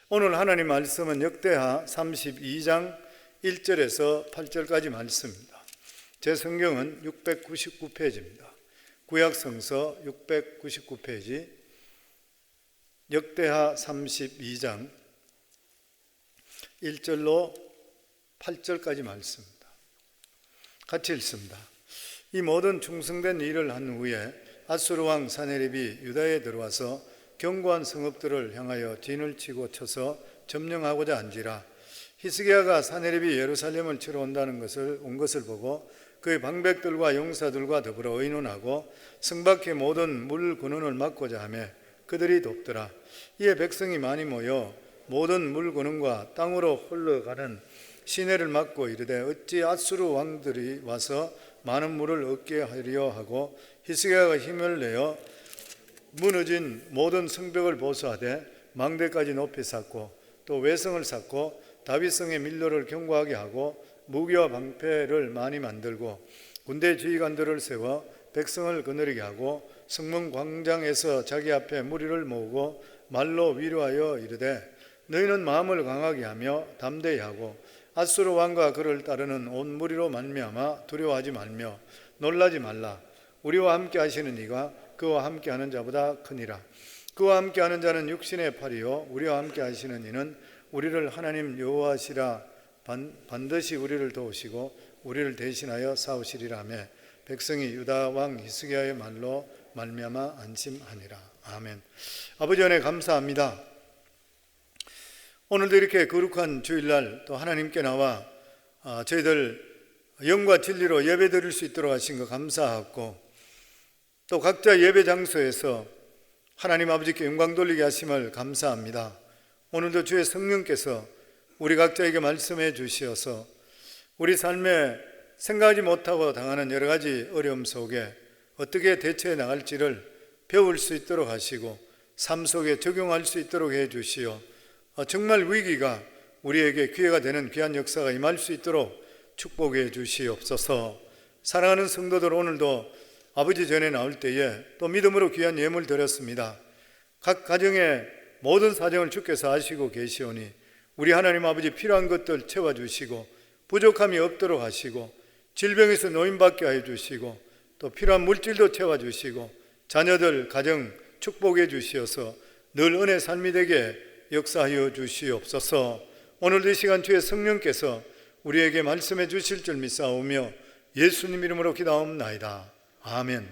오늘 하나님 말씀은 역대하 32장 1절에서 8절까지 말씀입니다. 제 성경은 699페이지입니다. 구약성서 699페이지 역대하 32장 1절로 8절까지 말씀입니다. 같이 읽습니다. 이 모든 충성된 일을 한 후에 아수르 왕 사네립이 유다에 들어와서 견고한 성읍들을 향하여 진을 치고 쳐서 점령하고자 한지라. 히스기야가 사네립이 예루살렘을 치러 온 것을 보고 그의 방백들과 용사들과 더불어 의논하고 성 밖의 모든 물 근원을 막고자 하며 그들이 돕더라. 이에 백성이 많이 모여 모든 물 근원과 땅으로 흘러가는 시내를 막고 이르되 어찌 아수르 왕들이 와서 많은 물을 얻게 하려 하고 히스기야가 힘을 내어 무너진 모든 성벽을 보수하되 망대까지 높이 쌓고 또 외성을 쌓고 다윗성의 밀로를 견고하게 하고 무기와 방패를 많이 만들고 군대 지휘관들을 세워 백성을 거느리게 하고 성문 광장에서 자기 앞에 무리를 모으고 말로 위로하여 이르되 너희는 마음을 강하게 하며 담대히 하고 아수르 왕과 그를 따르는 온 무리로 말미암아 두려워하지 말며 놀라지 말라. 우리와 함께 하시는 이가 그와 함께 하는 자보다 크니라. 그와 함께 하는 자는 육신의 팔이요 우리와 함께 하시는 이는 우리를 하나님 여호와시라. 반드시 우리를 도우시고 우리를 대신하여 싸우시리라 하며 백성이 유다 왕 히스기야의 말로 말미암아 안심하니라. 아멘. 아버지 은혜 감사합니다. 오늘도 이렇게 거룩한 주일날 또 하나님께 나와 저희들 영과 진리로 예배 드릴 수 있도록 하신 것 감사하고 또 각자 예배 장소에서 하나님 아버지께 영광 돌리게 하심을 감사합니다. 오늘도 주의 성령께서 우리 각자에게 말씀해 주시어서 우리 삶에 생각하지 못하고 당하는 여러 가지 어려움 속에 어떻게 대처해 나갈지를 배울 수 있도록 하시고 삶 속에 적용할 수 있도록 해 주시어 정말 위기가 우리에게 기회가 되는 귀한 역사가 임할 수 있도록 축복해 주시옵소서. 사랑하는 성도들, 오늘도 아버지 전에 나올 때에 또 믿음으로 귀한 예물 드렸습니다. 각 가정의 모든 사정을 주께서 아시고 계시오니 우리 하나님 아버지 필요한 것들 채워주시고 부족함이 없도록 하시고 질병에서 노인받게 하여 주시고 또 필요한 물질도 채워주시고 자녀들 가정 축복해 주시어서 늘 은혜 삶이 되게 역사하여 주시옵소서. 오늘도 이 시간 주의 성령께서 우리에게 말씀해 주실 줄 믿사오며 예수님 이름으로 기도하옵나이다. 아멘.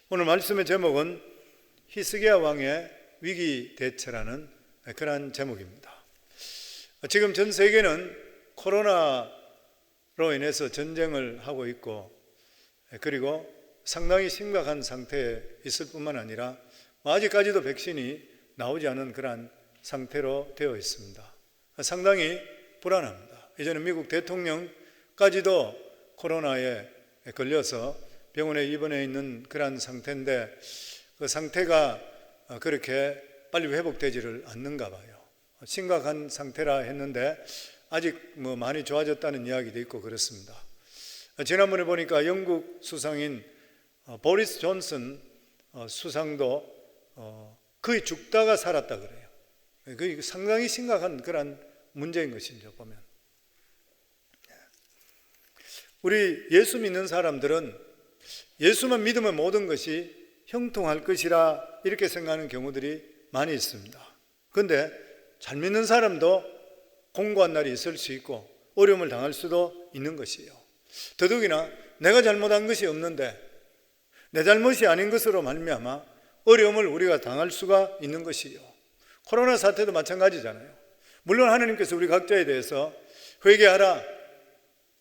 오늘 말씀의 제목은 히스기야 왕의 위기 대처라는 그런 제목입니다. 지금 전 세계는 코로나로 인해서 전쟁을 하고 있고 그리고 상당히 심각한 상태에 있을 뿐만 아니라 아직까지도 백신이 나오지 않은 그런 상태로 되어 있습니다. 상당히 불안합니다. 이제는 미국 대통령까지도 코로나에 걸려서 병원에 입원해 있는 그런 상태인데 그 상태가 그렇게 빨리 회복되지를 않는가 봐요. 심각한 상태라 했는데 아직 많이 좋아졌다는 이야기도 있고 그렇습니다. 지난번에 보니까 영국 수상인 보리스 존슨 수상도 거의 죽다가 살았다 그래요. 그게 상당히 심각한 그런 문제인 것이죠. 보면 우리 예수 믿는 사람들은 예수만 믿으면 모든 것이 형통할 것이라 이렇게 생각하는 경우들이 많이 있습니다. 그런데 잘 믿는 사람도 공고한 날이 있을 수 있고 어려움을 당할 수도 있는 것이에요. 더더욱이나 내가 잘못한 것이 없는데 내 잘못이 아닌 것으로 말미암아 어려움을 우리가 당할 수가 있는 것이에요. 코로나 사태도 마찬가지잖아요. 물론 하나님께서 우리 각자에 대해서 회개하라,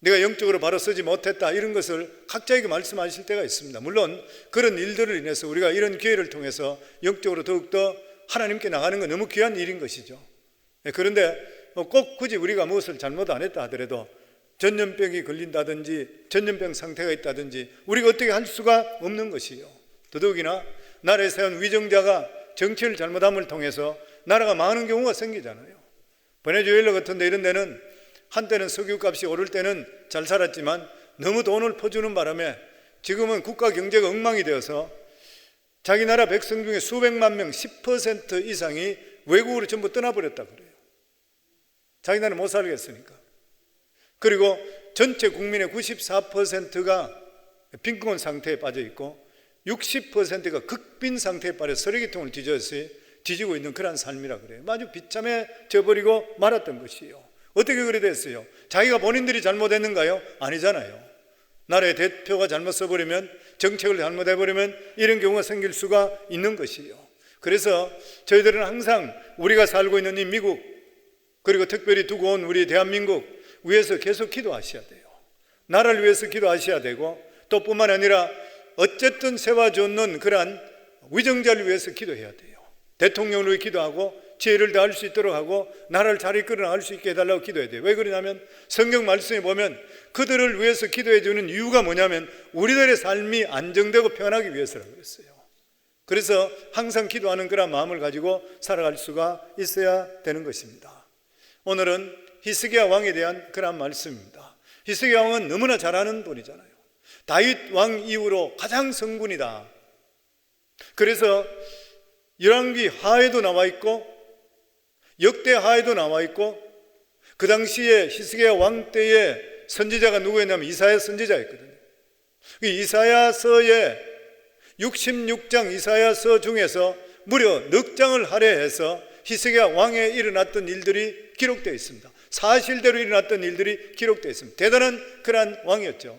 내가 영적으로 바로 서지 못했다, 이런 것을 각자에게 말씀하실 때가 있습니다. 물론 그런 일들을 인해서 우리가 이런 기회를 통해서 영적으로 더욱더 하나님께 나가는 건 너무 귀한 일인 것이죠. 그런데 꼭 굳이 우리가 무엇을 잘못 안 했다 하더라도 전염병이 걸린다든지 전염병 상태가 있다든지 우리가 어떻게 할 수가 없는 것이에요. 더더욱이나 나라에 세운 위정자가 정치를 잘못함을 통해서 나라가 망하는 경우가 생기잖아요. 베네수엘라 같은 데 이런 데는 한때는 석유값이 오를 때는 잘 살았지만 너무 돈을 퍼주는 바람에 지금은 국가 경제가 엉망이 되어서 자기 나라 백성 중에 수백만 명 10% 이상이 외국으로 전부 떠나버렸다 그래요. 자기네는 못 살겠으니까. 그리고 전체 국민의 94%가 빈곤 상태에 빠져 있고 60%가 극빈 상태에 빠져 쓰레기통을 뒤지고 있는 그런 삶이라 그래요. 아주 비참해져 버리고 말았던 것이에요. 어떻게 그래 됐어요? 자기가 본인들이 잘못했는가요? 아니잖아요. 나라의 대표가 잘못 써버리면, 정책을 잘못해버리면 이런 경우가 생길 수가 있는 것이에요. 그래서 저희들은 항상 우리가 살고 있는 이 미국, 그리고 특별히 두고 온 우리 대한민국 위해서 계속 기도하셔야 돼요. 나라를 위해서 기도하셔야 되고, 또 뿐만 아니라 어쨌든 세워주는 그러한 위정자를 위해서 기도해야 돼요. 대통령을 위해 기도하고 지혜를 다할 수 있도록 하고 나라를 잘 이끌어 나갈 수 있게 해달라고 기도해야 돼요. 왜 그러냐면 성경 말씀에 보면 그들을 위해서 기도해 주는 이유가 뭐냐면 우리들의 삶이 안정되고 편하기 위해서라고 그랬어요. 그래서 항상 기도하는 그런 마음을 가지고 살아갈 수가 있어야 되는 것입니다. 오늘은 히스기야 왕에 대한 그런 말씀입니다. 히스기야 왕은 너무나 잘하는 분이잖아요. 다윗 왕 이후로 가장 성군이다. 그래서 열왕기 하에도 나와 있고 역대 하에도 나와 있고, 그 당시에 히스기야 왕 때에 선지자가 누구였냐면 이사야 선지자였거든요. 이사야서의 66장 이사야서 중에서 무려 넉 장을 할애해서 히스기야 왕에 일어났던 일들이 기록되어 있습니다. 사실대로 일어났던 일들이 기록되어 있습니다. 대단한 그러한 왕이었죠.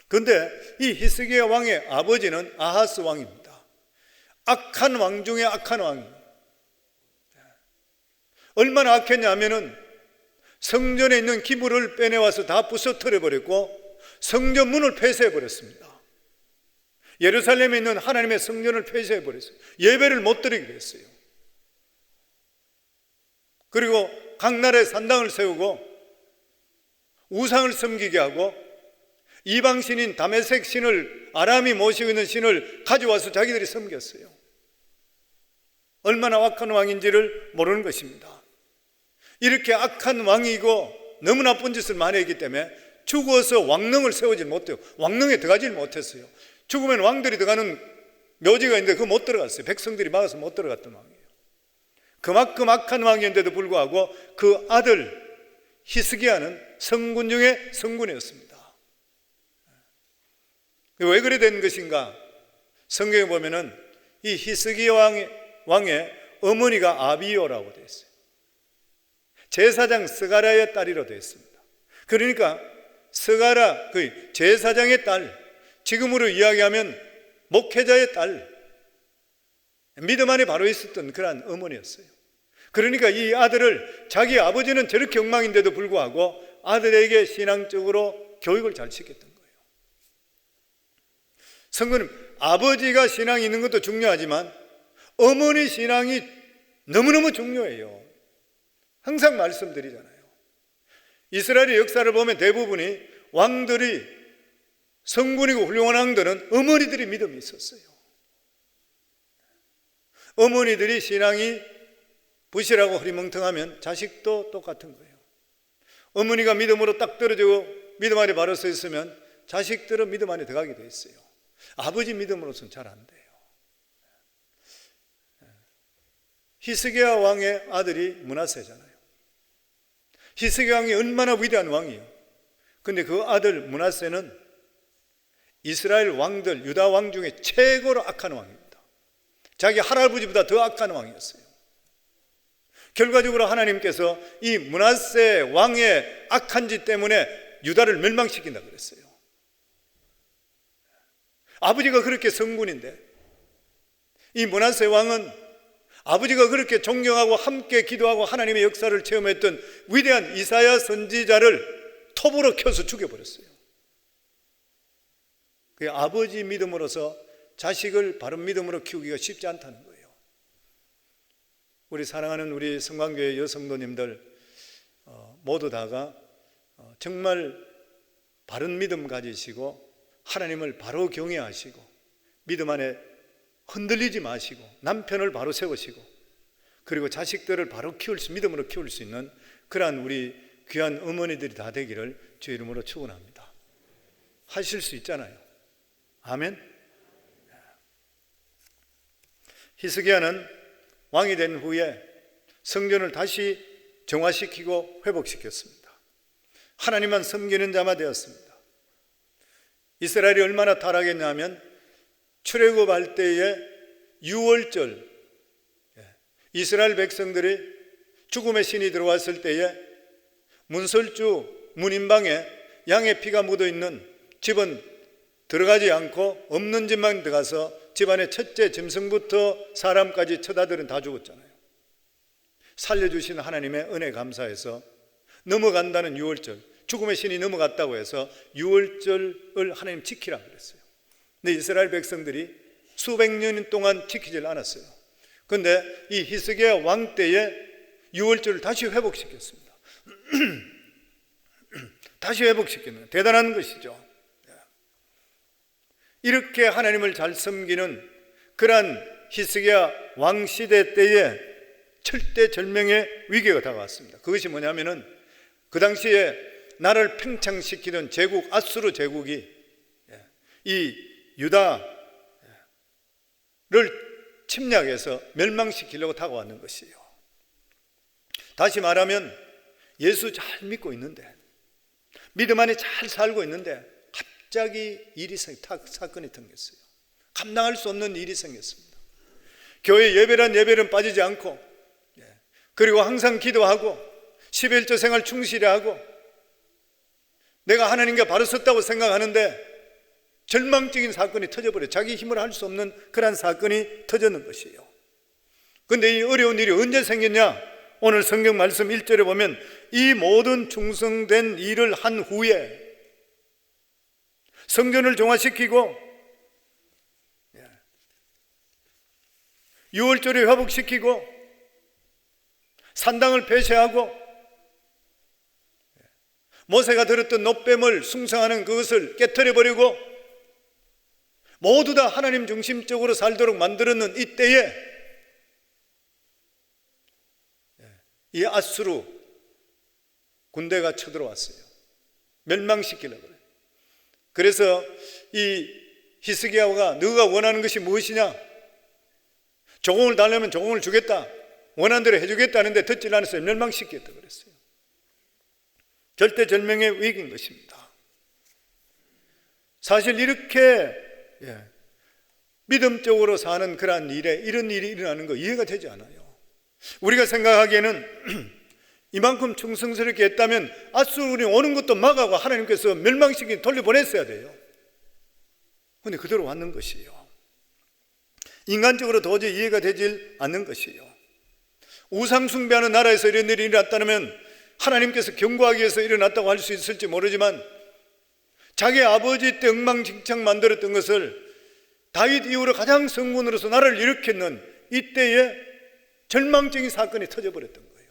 그런데 이 히스기야 왕의 아버지는 아하스 왕입니다. 악한 왕 중에 악한 왕입니다. 얼마나 악했냐면은 성전에 있는 기물을 빼내와서 다 부숴뜨려버렸고 성전 문을 폐쇄해버렸습니다. 예루살렘에 있는 하나님의 성전을 폐쇄해버렸어요. 예배를 못 드리게 됐어요. 그리고 각 나라에 산당을 세우고 우상을 섬기게 하고 이방신인 다메섹 신을, 아람이 모시고 있는 신을 가져와서 자기들이 섬겼어요. 얼마나 악한 왕인지를 모르는 것입니다. 이렇게 악한 왕이고 너무 나쁜 짓을 많이 했기 때문에 죽어서 왕릉을 세우지 못해요. 왕릉에 들어가지 못했어요. 죽으면 왕들이 들어가는 묘지가 있는데 그거 못 들어갔어요. 백성들이 막아서 못 들어갔던 왕이에요. 그만큼 악한 왕이었는데도 불구하고 그 아들 히스기야는 성군 중에 성군이었습니다. 왜 그래 된 것인가? 성경에 보면은 이 히스기야 왕의 어머니가 아비요라고 되어 있어요. 제사장 스가랴의 딸이라 되어 있습니다. 그러니까 스가랴, 그 제사장의 딸, 지금으로 이야기하면 목회자의 딸, 믿음 안에 바로 있었던 그런 어머니였어요. 그러니까 이 아들을, 자기 아버지는 저렇게 엉망인데도 불구하고 아들에게 신앙적으로 교육을 잘 시켰던 거예요. 성경은 아버지가 신앙이 있는 것도 중요하지만 어머니 신앙이 너무너무 중요해요. 항상 말씀드리잖아요. 이스라엘의 역사를 보면 대부분이 왕들이, 성군이고 훌륭한 왕들은 어머니들이 믿음이 있었어요. 어머니들이 신앙이 부실하고 흐리멍텅하면 자식도 똑같은 거예요. 어머니가 믿음으로 딱 떨어지고 믿음 안에 바로 서 있으면 자식들은 믿음 안에 들어가게 돼 있어요. 아버지 믿음으로서는 잘 안 돼요. 히스기야 왕의 아들이 므낫세잖아요. 히스기야 왕이 얼마나 위대한 왕이에요. 그런데 그 아들 므낫세는 이스라엘 왕들, 유다 왕 중에 최고로 악한 왕입니다. 자기 할아버지보다 더 악한 왕이었어요. 결과적으로 하나님께서 이 므낫세 왕의 악한 짓 때문에 유다를 멸망시킨다 그랬어요. 아버지가 그렇게 성군인데 이 므낫세 왕은 아버지가 그렇게 존경하고 함께 기도하고 하나님의 역사를 체험했던 위대한 이사야 선지자를 톱으로 켜서 죽여버렸어요. 그 아버지 믿음으로서 자식을 바른 믿음으로 키우기가 쉽지 않다는 거예요. 우리 사랑하는 우리 성광교회 여성도님들 모두 다가 정말 바른 믿음 가지시고 하나님을 바로 경외하시고 믿음 안에 흔들리지 마시고 남편을 바로 세우시고 그리고 자식들을 바로 믿음으로 키울 수 있는 그러한 우리 귀한 어머니들이 다 되기를 주의 이름으로 축원합니다. 하실 수 있잖아요. 아멘. 히스기야는 왕이 된 후에 성전을 다시 정화시키고 회복시켰습니다. 하나님만 섬기는 자만 되었습니다. 이스라엘이 얼마나 타락했냐면 출애굽할 때에 유월절, 이스라엘 백성들이 죽음의 신이 들어왔을 때에 문설주 문인방에 양의 피가 묻어있는 집은 들어가지 않고 없는 집만 들어가서 집안의 첫째 짐승부터 사람까지 쳐다들은 다 죽었잖아요. 살려주신 하나님의 은혜 감사해서 넘어간다는 유월절, 죽음의 신이 넘어갔다고 해서 유월절을 하나님 지키라고 그랬어요. 근데 이스라엘 백성들이 수백 년 동안 지키질 않았어요. 그런데 이 히스기야 왕 때에 유월절을 다시 회복시켰습니다. 다시 회복시키는 대단한 것이죠. 이렇게 하나님을 잘 섬기는 그러한 히스기야 왕 시대 때에 철대절명의 위기가 다가왔습니다. 그것이 뭐냐면은 그 당시에 나라를 팽창시키던 제국 아수르 제국이 이 유다를 침략해서 멸망시키려고 다가왔는 것이에요. 다시 말하면 예수 잘 믿고 있는데, 믿음 안에 잘 살고 있는데 갑자기 사건이 생겼어요. 감당할 수 없는 일이 생겼습니다. 교회 예배란 예배는 빠지지 않고, 그리고 항상 기도하고 11조 생활 충실히 하고 내가 하나님과 바로 섰다고 생각하는데 절망적인 사건이 터져버려요. 자기 힘을 할 수 없는 그런 사건이 터졌는 것이에요. 그런데 이 어려운 일이 언제 생겼냐? 오늘 성경 말씀 1절에 보면 이 모든 충성된 일을 한 후에 성전을 정화시키고 유월절을 회복시키고 산당을 폐쇄하고 모세가 들었던 놋뱀을 숭상하는 그것을 깨트려버리고 모두 다 하나님 중심적으로 살도록 만들었는 이때에 이 아수르 군대가 쳐들어왔어요. 멸망시키려고 그래요. 그래서 이 히스기야가 너가 원하는 것이 무엇이냐? 조공을 달라면 조공을 주겠다, 원하는 대로 해주겠다는데 듣지 않았어요. 멸망시키겠다 그랬어요. 절대절명의 위기인 것입니다. 사실 이렇게 믿음적으로 사는 그러한 일에 이런 일이 일어나는 거 이해가 되지 않아요. 우리가 생각하기에는 이만큼 충성스럽게 했다면 아수르이 오는 것도 막아고 하나님께서 멸망시키고 돌려보냈어야 돼요. 그런데 그대로 왔는 것이에요. 인간적으로 도저히 이해가 되질 않는 것이에요. 우상숭배하는 나라에서 이런 일이 일어났다면 하나님께서 경고하기 위해서 일어났다고 할 수 있을지 모르지만 자기 아버지 때 엉망진창 만들었던 것을 다윗 이후로 가장 성군으로서 나라를 일으켰는 이때에 절망적인 사건이 터져버렸던 거예요.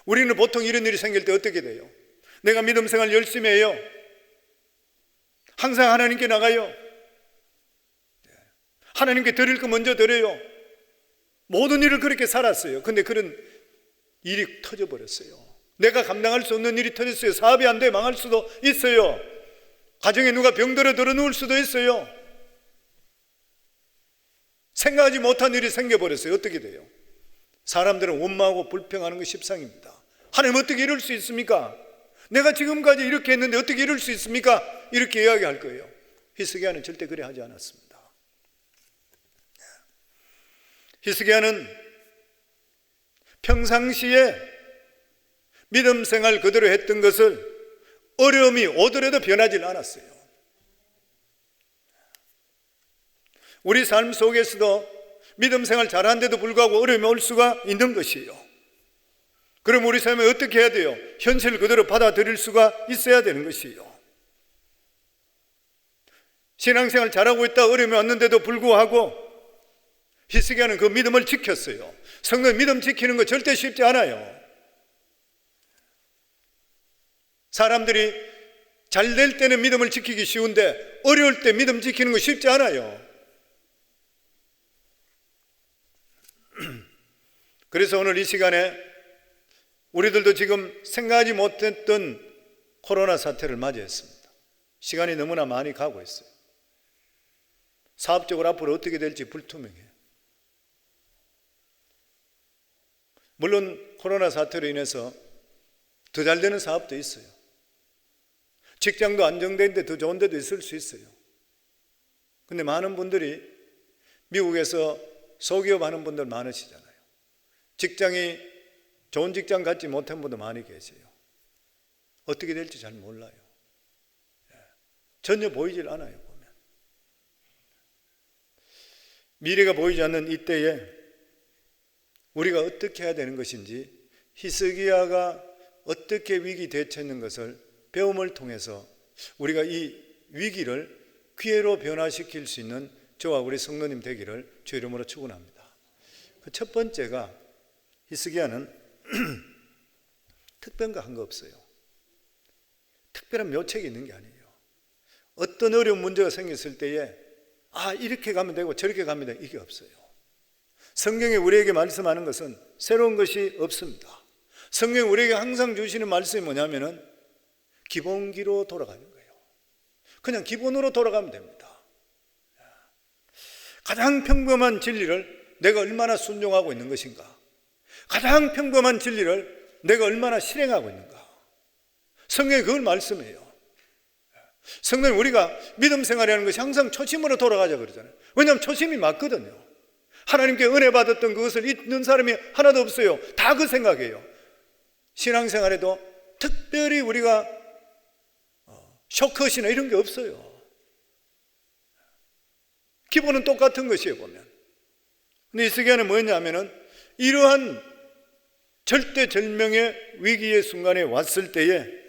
우리는 보통 이런 일이 생길 때 어떻게 돼요? 내가 믿음 생활 열심히 해요. 항상 하나님께 나가요. 하나님께 드릴 거 먼저 드려요. 모든 일을 그렇게 살았어요. 근데 그런 일이 터져버렸어요. 내가 감당할 수 없는 일이 터졌어요. 사업이 안 돼 망할 수도 있어요. 가정에 누가 병들어 들어 누울 수도 있어요. 생각하지 못한 일이 생겨버렸어요. 어떻게 돼요? 사람들은 원망하고 불평하는 것이 십상입니다. 하나님 어떻게 이럴 수 있습니까? 내가 지금까지 이렇게 했는데 어떻게 이럴 수 있습니까? 이렇게 이야기할 거예요. 히스기야는 절대 그래 하지 않았습니다. 히스기야는 평상시에 믿음 생활 그대로 했던 것을 어려움이 오더라도 변하지 않았어요. 우리 삶 속에서도 믿음 생활 잘하는데도 불구하고 어려움이 올 수가 있는 것이에요. 그럼 우리 삶에 어떻게 해야 돼요? 현실을 그대로 받아들일 수가 있어야 되는 것이에요. 신앙생활 잘하고 있다 어려움이 왔는데도 불구하고 히스기야는 그 믿음을 지켰어요. 성도 믿음 지키는 거 절대 쉽지 않아요. 사람들이 잘 될 때는 믿음을 지키기 쉬운데 어려울 때 믿음 지키는 거 쉽지 않아요. 그래서 오늘 이 시간에 우리들도 지금 생각하지 못했던 코로나 사태를 맞이했습니다. 시간이 너무나 많이 가고 있어요. 사업적으로 앞으로 어떻게 될지 불투명해요. 물론 코로나 사태로 인해서 더 잘 되는 사업도 있어요. 직장도 안정되는데 더 좋은 데도 있을 수 있어요. 근데 많은 분들이 미국에서 소기업 하는 분들 많으시잖아요. 직장이 좋은 직장 갖지 못한 분도 많이 계세요. 어떻게 될지 잘 몰라요. 전혀 보이질 않아요, 보면. 미래가 보이지 않는 이때에 우리가 어떻게 해야 되는 것인지 히스기야가 어떻게 위기 대처했는 것을 배움을 통해서 우리가 이 위기를 기회로 변화시킬 수 있는 저와 우리 성도님 되기를 주의 이름으로 축원합니다. 그 첫 번째가 히스기야는 특별한 거 한 거 없어요. 특별한 묘책이 있는 게 아니에요. 어떤 어려운 문제가 생겼을 때에 이렇게 가면 되고 저렇게 가면 되고 이게 없어요. 성경에 우리에게 말씀하는 것은 새로운 것이 없습니다. 성경이 우리에게 항상 주시는 말씀이 뭐냐면은 기본기로 돌아가는 거예요. 그냥 기본으로 돌아가면 됩니다. 가장 평범한 진리를 내가 얼마나 순종하고 있는 것인가? 가장 평범한 진리를 내가 얼마나 실행하고 있는가? 성경이 그걸 말씀해요. 성경은 우리가 믿음 생활이라는 것이 항상 초심으로 돌아가자 그러잖아요. 왜냐하면 초심이 맞거든요. 하나님께 은혜 받았던 그것을 잊는 사람이 하나도 없어요. 다 그 생각이에요. 신앙생활에도 특별히 우리가 쇼컷이나 이런 게 없어요. 기본은 똑같은 것이에요, 보면. 근데 히스기야는 뭐였냐면은 이러한 절대절명의 위기의 순간에 왔을 때에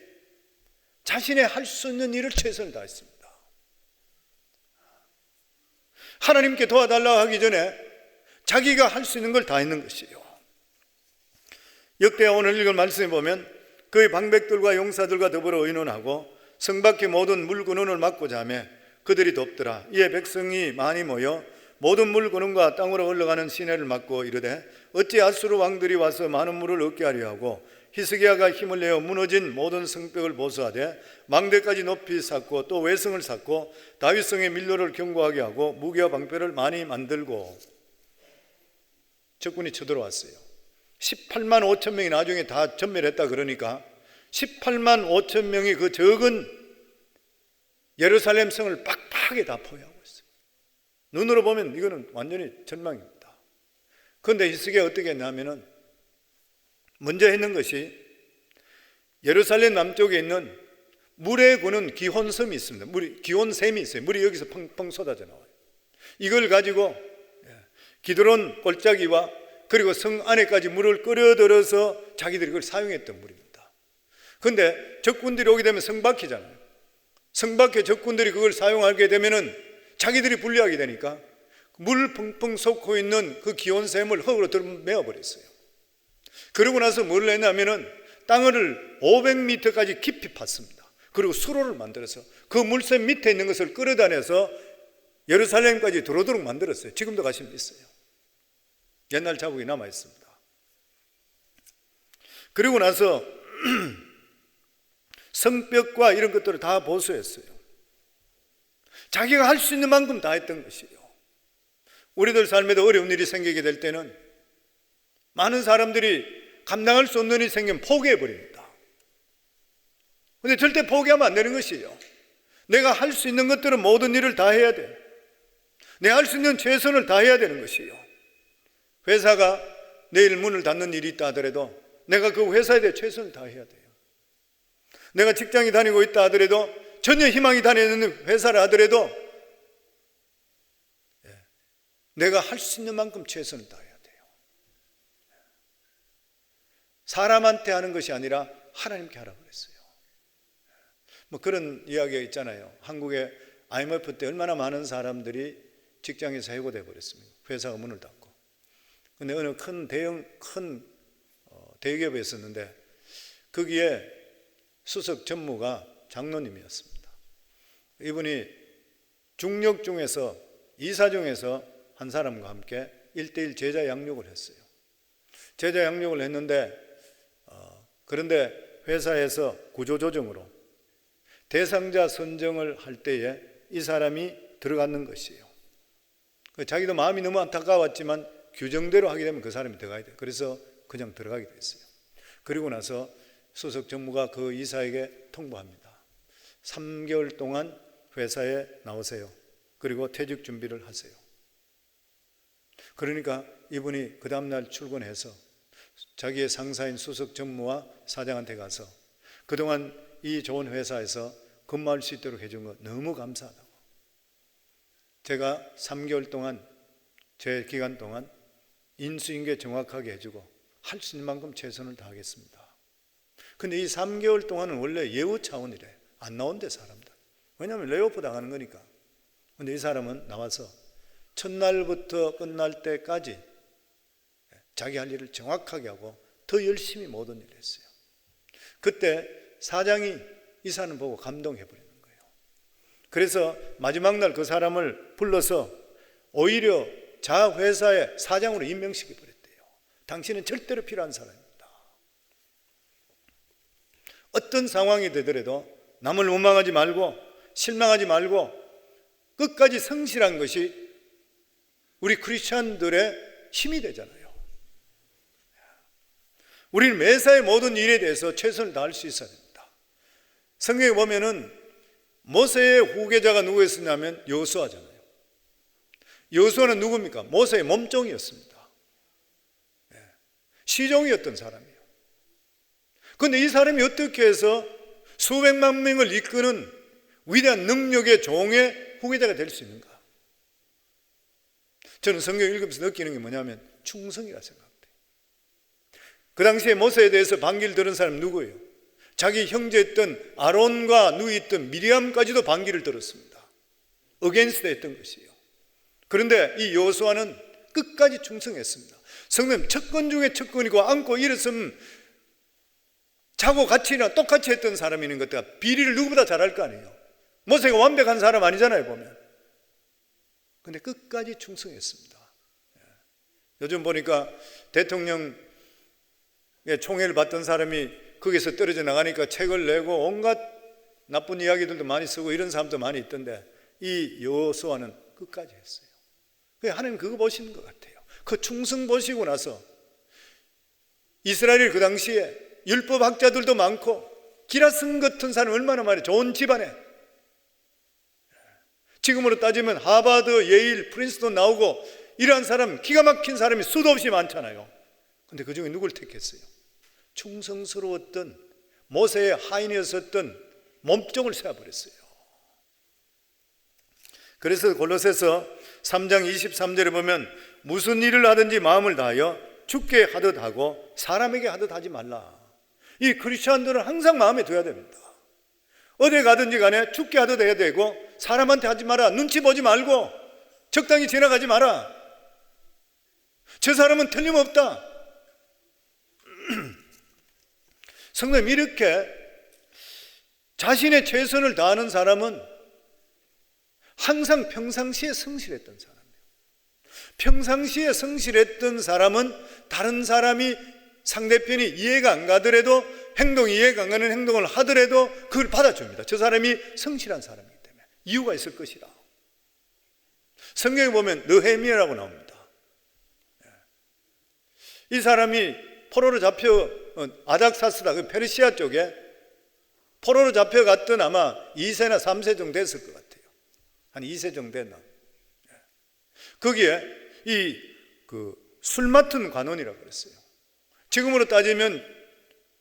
자신의 할 수 있는 일을 최선을 다했습니다. 하나님께 도와달라고 하기 전에 자기가 할 수 있는 걸 다 했는 것이에요. 역대하 오늘 읽은 말씀에 보면 그의 방백들과 용사들과 더불어 의논하고 성 밖의 모든 물 근원을 막고자 하며 그들이 돕더라. 이에 백성이 많이 모여 모든 물 근원과 땅으로 흘러가는 시내를 막고 이르되 어찌 아수르 왕들이 와서 많은 물을 얻게 하려 하고 히스기야가 힘을 내어 무너진 모든 성벽을 보수하되 망대까지 높이 쌓고 또 외성을 쌓고 다윗성의 밀로를 견고하게 하고 무기와 방패를 많이 만들고. 적군이 쳐들어왔어요. 18만 5천 명이 나중에 다 전멸했다 그러니까 18만 5천 명이 그 적은 예루살렘 성을 빡빡하게 다 포위하고 있어요. 눈으로 보면 이거는 완전히 절망입니다. 그런데 히스기야가 어떻게 했냐면은 먼저 했는 것이 예루살렘 남쪽에 있는 물에 구는 기혼섬이 있습니다. 기혼샘이 있어요. 물이 여기서 펑펑 쏟아져 나와요. 이걸 가지고 기드론 골짜기와 그리고 성 안에까지 물을 끌어들여서 자기들이 그걸 사용했던 물입니다. 그런데 적군들이 오게 되면 성 밖이잖아요. 성 밖에 적군들이 그걸 사용하게 되면은 자기들이 불리하게 되니까 물 펑펑 솟고 있는 그 기온샘을 흙으로 들어메어버렸어요. 그러고 나서 뭘 했냐면은 땅을 500m까지 깊이 팠습니다. 그리고 수로를 만들어서 그 물샘 밑에 있는 것을 끌어다녀서 예루살렘까지 들어오도록 만들었어요. 지금도 가시면 있어요. 옛날 자국이 남아 있습니다. 그리고 나서 성벽과 이런 것들을 다 보수했어요. 자기가 할 수 있는 만큼 다 했던 것이에요. 우리들 삶에도 어려운 일이 생기게 될 때는 많은 사람들이 감당할 수 없는 일이 생기면 포기해버립니다. 그런데 절대 포기하면 안 되는 것이에요. 내가 할 수 있는 것들은 모든 일을 다 해야 돼요. 내가 할 수 있는 최선을 다해야 되는 것이에요. 회사가 내일 문을 닫는 일이 있다 하더라도 내가 그 회사에 대해 최선을 다해야 돼요. 내가 직장에 다니고 있다 하더라도 전혀 희망이 다니는 회사를 하더라도 내가 할 수 있는 만큼 최선을 다해야 돼요. 사람한테 하는 것이 아니라 하나님께 하라고 그랬어요. 뭐 그런 이야기가 있잖아요. 한국의 IMF 때 얼마나 많은 사람들이 직장에서 해고돼 버렸습니다. 회사가 문을 닫고. 근데 어느 큰 대기업에 있었는데 거기에 수석 전무가 장로님이었습니다. 이분이 중력 중에서 이사 중에서 한 사람과 함께 1:1 제자 양육을 했어요. 제자 양육을 했는데 그런데 회사에서 구조조정으로 대상자 선정을 할 때에 이 사람이 들어갔는 것이에요. 자기도 마음이 너무 안타까웠지만 규정대로 하게 되면 그 사람이 들어가야 돼요. 그래서 그냥 들어가게 됐어요. 그리고 나서 수석 전무가 그 이사에게 통보합니다. 3개월 동안 회사에 나오세요. 그리고 퇴직 준비를 하세요. 그러니까 이분이 그 다음날 출근해서 자기의 상사인 수석 전무와 사장한테 가서 그동안 이 좋은 회사에서 근무할 수 있도록 해준 거 너무 감사하다고. 제가 3개월 동안 제 기간 동안 인수인계 정확하게 해주고 할 수 있는 만큼 최선을 다하겠습니다. 근데 이 3개월 동안은 원래 예우 차원이래. 안 나온대 사람들. 왜냐하면 레이오프 당하는 거니까. 근데 이 사람은 나와서 첫날부터 끝날 때까지 자기 할 일을 정확하게 하고 더 열심히 모든 일을 했어요. 그때 사장이 이 사람 보고 감동해버리는 거예요. 그래서 마지막 날 그 사람을 불러서 오히려 자 회사의 사장으로 임명시켜버렸대요. 당신은 절대로 필요한 사람입니다. 어떤 상황이 되더라도 남을 원망하지 말고 실망하지 말고 끝까지 성실한 것이 우리 크리스찬들의 힘이 되잖아요. 우리는 매사의 모든 일에 대해서 최선을 다할 수 있어야 됩니다. 성경에 보면은 모세의 후계자가 누구였었냐면 여호수아잖아요. 여호수아는 누굽니까? 모세의 몸종이었습니다. 시종이었던 사람이에요. 그런데 이 사람이 어떻게 해서 수백만 명을 이끄는 위대한 능력의 종의 후계자가 될 수 있는가? 저는 성경 읽으면서 느끼는 게 뭐냐면 충성이라 생각해요. 그 당시에 모세에 대해서 반기를 들은 사람이 누구예요? 자기 형제였던 아론과 누이였던 미리암까지도 반기를 들었습니다. 어게인스트 했던 것이에요. 그런데 이 여호수아는 끝까지 충성했습니다. 성령 척건 중에 척건이고 안고 일었으면 자고 같이 일어나 똑같이 했던 사람이 있는 것과 비리를 누구보다 잘할 거 아니에요. 모세가 완벽한 사람 아니잖아요 보면. 근데 끝까지 충성했습니다. 요즘 보니까 대통령 총애를 받던 사람이 거기서 떨어져 나가니까 책을 내고 온갖 나쁜 이야기들도 많이 쓰고 이런 사람도 많이 있던데 이 여호수아는 끝까지 했어요. 하나님 그거 보시는 것 같아요. 그 충성 보시고 나서 이스라엘 그 당시에 율법학자들도 많고 기라슨 같은 사람 얼마나 많아요. 좋은 집안에. 지금으로 따지면 하버드, 예일, 프린스턴 나오고 이러한 사람 기가 막힌 사람이 수도 없이 많잖아요. 근데 그 중에 누굴 택했어요? 충성스러웠던 모세의 하인이었었던 몸종을 세워버렸어요. 그래서 골로새서 3장 23절에 보면 무슨 일을 하든지 마음을 다하여 주께 하듯 하고 사람에게 하듯 하지 말라. 이 크리스천들은 항상 마음에 둬야 됩니다. 어디 가든지 간에 주께 하듯 해야 되고 사람한테 하지 마라. 눈치 보지 말고 적당히 지나가지 마라. 저 사람은 틀림없다. 성도님, 이렇게 자신의 최선을 다하는 사람은 항상 평상시에 성실했던 사람이에요. 평상시에 성실했던 사람은 다른 사람이 상대편이 이해가 안 가더라도 행동이 이해가 안 가는 행동을 하더라도 그걸 받아줍니다. 저 사람이 성실한 사람이기 때문에 이유가 있을 것이다. 성경에 보면 느헤미야라고 나옵니다. 이 사람이 포로로 잡혀 아닥사스다 그 페르시아 쪽에 포로로 잡혀갔던 아마 2세나 3세 정도 됐을 것 같아요. 한 2세 정도 됐나. 거기에 술 맡은 관원이라고 그랬어요. 지금으로 따지면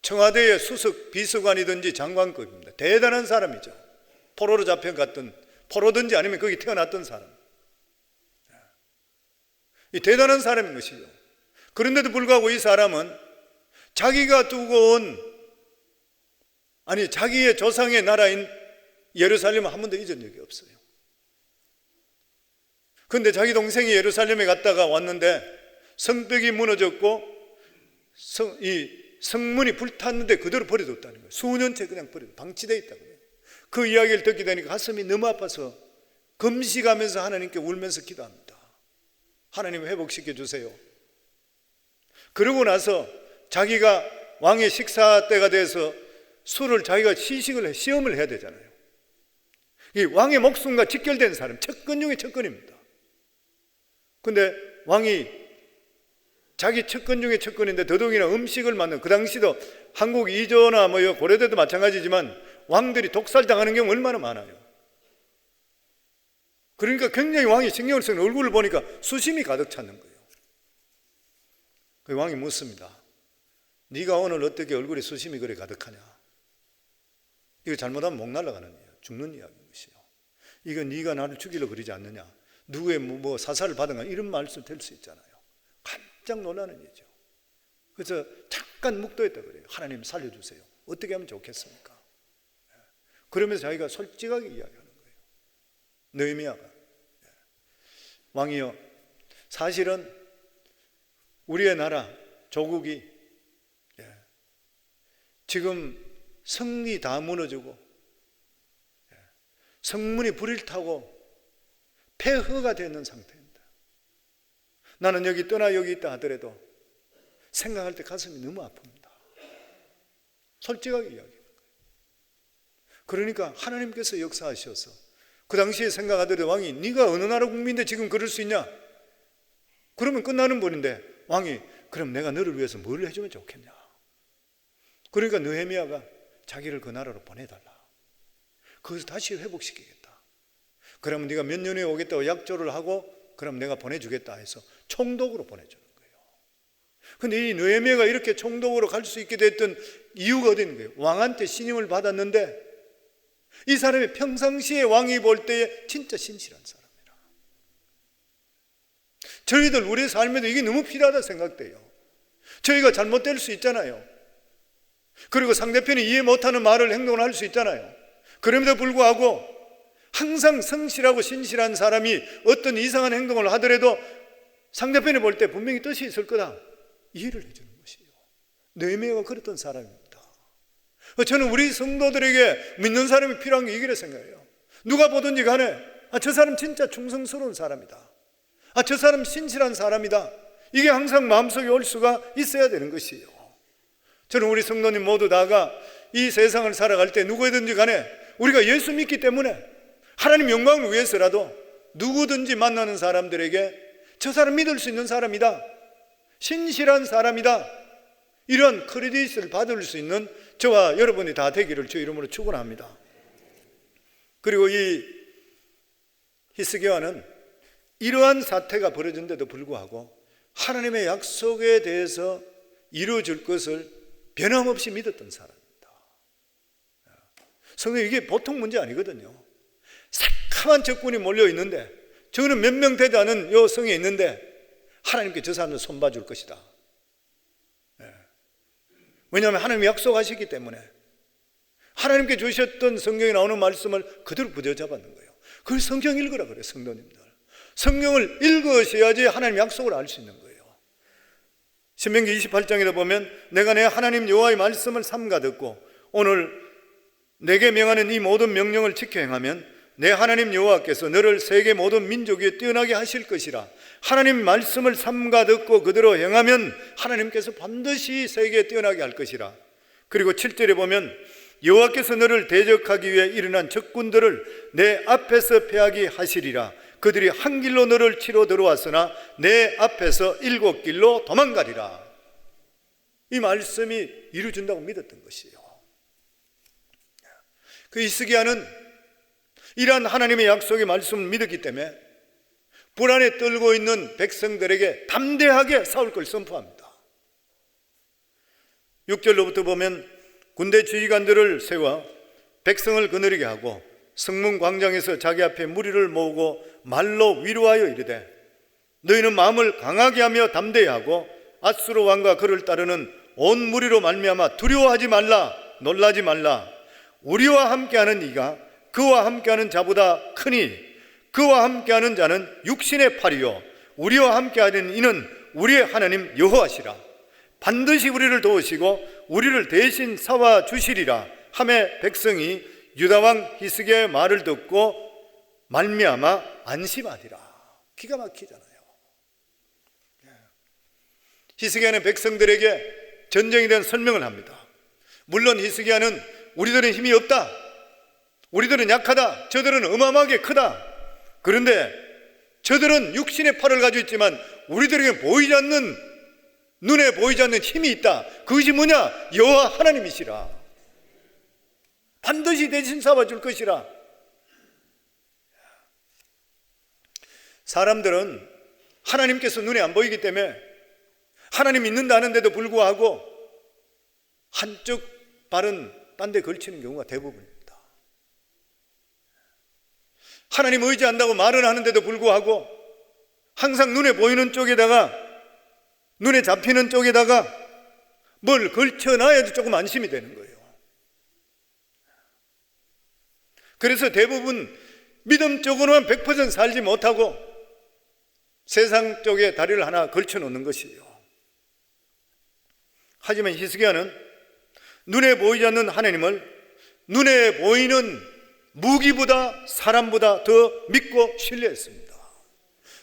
청와대의 수석 비서관이든지 장관급입니다. 대단한 사람이죠. 포로로 잡혀갔던, 포로든지 아니면 거기 태어났던 사람. 이 대단한 사람인 것이죠. 그런데도 불구하고 이 사람은 자기가 두고 온, 자기의 조상의 나라인 예루살렘을 한 번도 잊은 적이 없어요. 그런데 자기 동생이 예루살렘에 갔다가 왔는데 성벽이 무너졌고 이 성문이 불탔는데 그대로 버려뒀다는 거예요. 수년째 그냥 방치되어 있다고요. 그 이야기를 듣게 되니까 가슴이 너무 아파서 금식하면서 하나님께 울면서 기도합니다. 하나님 회복시켜 주세요. 그러고 나서 자기가 왕의 식사 때가 돼서 술을 자기가 시험을 해야 되잖아요. 이 왕의 목숨과 직결된 사람, 척근 중에 척근입니다. 근데 왕이 자기 측근 중에 측근인데 더더욱이나 음식을 만든, 그 당시도 한국 이조나 고려대도 마찬가지지만 왕들이 독살당하는 경우 얼마나 많아요. 그러니까 굉장히 왕이 신경을 쓰는 얼굴을 보니까 수심이 가득 찼는 거예요. 그 왕이 묻습니다. 네가 오늘 어떻게 얼굴에 수심이 그래 가득하냐? 이거 잘못하면 목 날아가는 이야기, 죽는 이야기인 것이요. 이거 네가 나를 죽이려고 그러지 않느냐? 누구의 사살을 받은가? 이런 말씀 될 수 있잖아요. 깜짝 놀라는 일이죠. 그래서 잠깐 묵도했다 그래요. 하나님 살려주세요. 어떻게 하면 좋겠습니까? 그러면서 자기가 솔직하게 이야기하는 거예요. 느헤미야가. 왕이여, 사실은 우리의 나라 조국이 지금 성이 다 무너지고 성문이 불을 타고 폐허가 되어 있는 상태입니다. 나는 여기 떠나 여기 있다 하더라도 생각할 때 가슴이 너무 아픕니다. 솔직하게 이야기하는 거예요. 그러니까 하나님께서 역사하셔서 그 당시에 생각하더라도 왕이 네가 어느 나라 국민인데 지금 그럴 수 있냐? 그러면 끝나는 분인데 왕이 그럼 내가 너를 위해서 뭘 해주면 좋겠냐? 그러니까 느헤미야가 자기를 그 나라로 보내달라. 거기서 다시 회복시키겠다. 그러면 네가 몇 년 후에 오겠다고 약조를 하고 그럼 내가 보내주겠다 해서 총독으로 보내주는 거예요. 근데 이 느헤미야가 이렇게 총독으로 갈 수 있게 됐던 이유가 어디 있는 거예요? 왕한테 신임을 받았는데 이 사람이 평상시에 왕이 볼 때에 진짜 신실한 사람이라. 저희들 우리의 삶에도 이게 너무 필요하다 생각돼요. 저희가 잘못될 수 있잖아요. 그리고 상대편이 이해 못하는 말을 행동을 할 수 있잖아요. 그럼에도 불구하고 항상 성실하고 신실한 사람이 어떤 이상한 행동을 하더라도 상대편이 볼 때 분명히 뜻이 있을 거다, 이해를 해주는 것이에요. 느헤미야가 그랬던 사람입니다. 저는 우리 성도들에게 믿는 사람이 필요한 게 이거라 생각해요. 누가 보든지 간에 저 사람 진짜 충성스러운 사람이다, 저 사람 신실한 사람이다, 이게 항상 마음속에 올 수가 있어야 되는 것이에요. 저는 우리 성도님 모두 다가 이 세상을 살아갈 때 누구든지 간에 우리가 예수 믿기 때문에 하나님 영광을 위해서라도 누구든지 만나는 사람들에게 저 사람 믿을 수 있는 사람이다, 신실한 사람이다, 이런 크레딧을 받을 수 있는 저와 여러분이 다 되기를 주 이름으로 축원합니다. 그리고 이 히스기야는 이러한 사태가 벌어진데도 불구하고 하나님의 약속에 대해서 이루어질 것을 변함없이 믿었던 사람입니다. 성도님, 이게 보통 문제 아니거든요. 새카만 적군이 몰려 있는데, 저는 몇 명 되지 않은 요 성에 있는데 하나님께 저 사람을 손봐줄 것이다. 왜냐하면 하나님이 약속하시기 때문에 하나님께 주셨던 성경에 나오는 말씀을 그대로 부여잡았는 거예요. 그걸 성경 읽으라 그래요. 성도님들, 성경을 읽으셔야지 하나님 약속을 알 수 있는 거예요. 신명기 28장에도 보면 내가 내 하나님 여호와의 말씀을 삼가 듣고 오늘 내게 명하는 이 모든 명령을 지켜 행하면 내 하나님 여호와께서 너를 세계 모든 민족 위에 뛰어나게 하실 것이라. 하나님 말씀을 삼가 듣고 그대로 행하면 하나님께서 반드시 세계에 뛰어나게 할 것이라. 그리고 7절에 보면 여호와께서 너를 대적하기 위해 일어난 적군들을 내 앞에서 패하게 하시리라. 그들이 한 길로 너를 치러 들어왔으나 내 앞에서 7길로 도망가리라. 이 말씀이 이루어진다고 믿었던 것이에요. 그 히스기야는 이러한 하나님의 약속의 말씀을 믿었기 때문에 불안에 떨고 있는 백성들에게 담대하게 싸울 걸 선포합니다. 6절로부터 보면 군대 지휘관들을 세워 백성을 거느리게 하고 성문 광장에서 자기 앞에 무리를 모으고 말로 위로하여 이르되 너희는 마음을 강하게 하며 담대히 하고 아수르 왕과 그를 따르는 온 무리로 말미암아 두려워하지 말라, 놀라지 말라. 우리와 함께하는 이가 그와 함께하는 자보다 크니 그와 함께하는 자는 육신의 팔이요 우리와 함께하는 이는 우리의 하나님 여호와시라. 반드시 우리를 도우시고 우리를 대신 사와 주시리라 하매 백성이 유다왕 히스기야의 말을 듣고 말미암아 안심하리라. 기가 막히잖아요. 히스기야는 백성들에게 전쟁에 대한 설명을 합니다. 물론 히스기야는 우리들은 힘이 없다, 우리들은 약하다, 저들은 어마어마하게 크다. 그런데 저들은 육신의 팔을 가지고 있지만 우리들에게 보이지 않는 눈에 보이지 않는 힘이 있다. 그것이 뭐냐? 여호와 하나님이시라. 반드시 대신 삼아줄 것이라. 사람들은 하나님께서 눈에 안 보이기 때문에 하나님 있는다는데도 불구하고 한쪽 발은 딴 데 걸치는 경우가 대부분입니다. 하나님 의지한다고 말은 하는데도 불구하고 항상 눈에 보이는 쪽에다가, 눈에 잡히는 쪽에다가 뭘 걸쳐놔야지 조금 안심이 되는 거예요. 그래서 대부분 믿음 쪽으로는 100% 살지 못하고 세상 쪽에 다리를 하나 걸쳐 놓는 것이에요. 하지만 히스기야는 눈에 보이지 않는 하나님을 눈에 보이는 무기보다 사람보다 더 믿고 신뢰했습니다.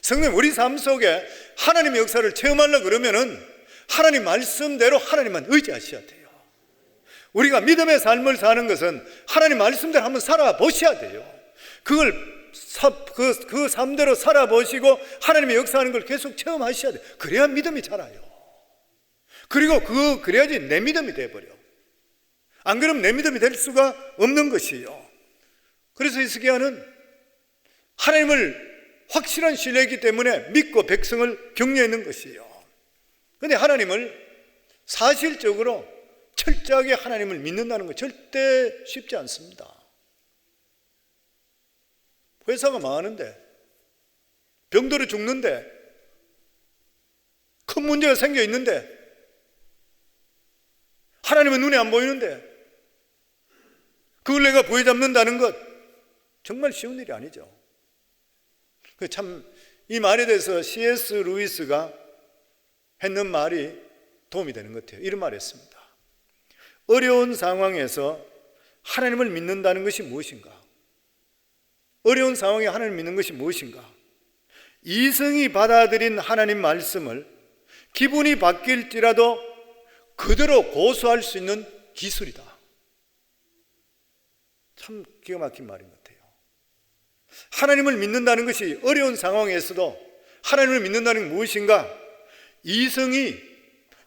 성도님, 우리 삶 속에 하나님의 역사를 체험하려고 그러면은 하나님 말씀대로 하나님만 의지하셔야 돼요. 우리가 믿음의 삶을 사는 것은 하나님 말씀대로 한번 살아보셔야 돼요. 그 삶대로 살아보시고 하나님의 역사하는 걸 계속 체험하셔야 돼요. 그래야 믿음이 자라요. 그리고 그래야지 내 믿음이 돼버려. 안 그러면 내 믿음이 될 수가 없는 것이에요. 그래서 히스기야는 하나님을 확실한 신뢰이기 때문에 믿고 백성을 격려했는 것이에요. 그런데 하나님을 사실적으로 철저하게 하나님을 믿는다는 건 절대 쉽지 않습니다. 회사가 망하는데, 병들어 죽는데, 큰 문제가 생겨 있는데, 하나님은 눈에 안 보이는데 그걸 내가 부여잡는다는 것 정말 쉬운 일이 아니죠. 참 이 말에 대해서 C.S. 루이스가 했는 말이 도움이 되는 것 같아요. 이런 말을 했습니다. 어려운 상황에서 하나님을 믿는다는 것이 무엇인가? 어려운 상황에 하나님을 믿는 것이 무엇인가? 이성이 받아들인 하나님 말씀을 기분이 바뀔지라도 그대로 고수할 수 있는 기술이다. 참 기가 막힌 말인 것 같아요. 하나님을 믿는다는 것이 어려운 상황에서도 하나님을 믿는다는 게 무엇인가? 이성이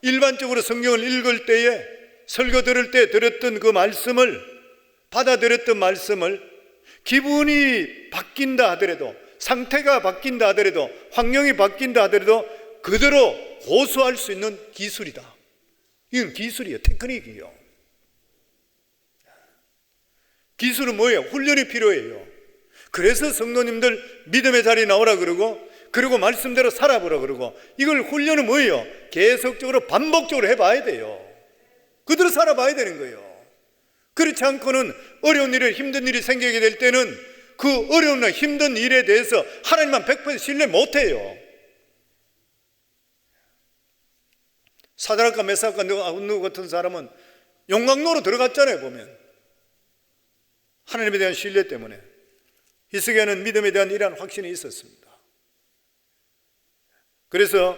일반적으로 성경을 읽을 때에 설교 들을 때 들었던 그 말씀을, 받아들였던 말씀을 기분이 바뀐다 하더라도, 상태가 바뀐다 하더라도, 환경이 바뀐다 하더라도 그대로 고수할 수 있는 기술이다. 이건 기술이에요. 테크닉이에요. 기술은 뭐예요? 훈련이 필요해요. 그래서 성도님들 믿음의 자리에 나오라 그리고 말씀대로 살아보라 그러고, 이걸 훈련은 뭐예요? 계속적으로 반복적으로 해봐야 돼요. 그대로 살아봐야 되는 거예요. 그렇지 않고는 어려운 일에 힘든 일이 생기게 될 때는 그 어려운 일, 힘든 일에 대해서 하나님만 100% 신뢰 못해요. 사드락과 메삭과 아벳nego 같은 사람은 용광로로 들어갔잖아요. 보면 하나님에 대한 신뢰 때문에. 히스기야는 믿음에 대한 이러한 확신이 있었습니다. 그래서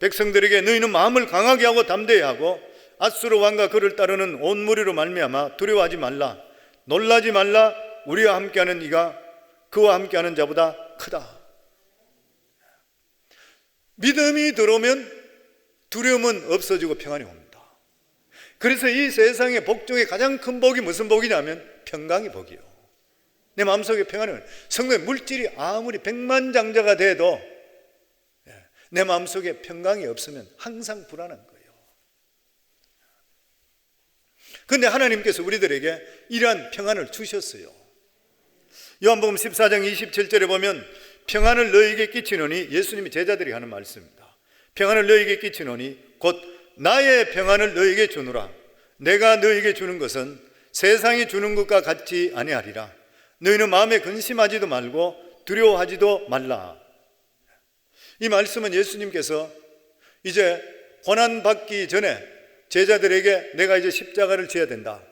백성들에게 너희는 마음을 강하게 하고 담대히 하고 앗수르 왕과 그를 따르는 온 무리로 말미암아 두려워하지 말라. 놀라지 말라. 우리와 함께하는 이가 그와 함께하는 자보다 크다. 믿음이 들어오면 두려움은 없어지고 평안이 옵니다. 그래서 이 세상의 복 중에 가장 큰 복이 무슨 복이냐면 평강의 복이요. 내 마음속에 평안이 옵니다. 성도의 물질이 아무리 백만장자가 돼도 내 마음속에 평강이 없으면 항상 불안한 거예요. 그런데 하나님께서 우리들에게 이러한 평안을 주셨어요. 요한복음 14장 27절에 보면 평안을 너희에게 끼치노니, 예수님이 제자들이 하는 말씀입니다. 평안을 너희에게 끼치노니 곧 나의 평안을 너희에게 주노라. 내가 너희에게 주는 것은 세상이 주는 것과 같지 아니하리라. 너희는 마음에 근심하지도 말고 두려워하지도 말라. 이 말씀은 예수님께서 이제 고난받기 전에 제자들에게 내가 이제 십자가를 져야 된다.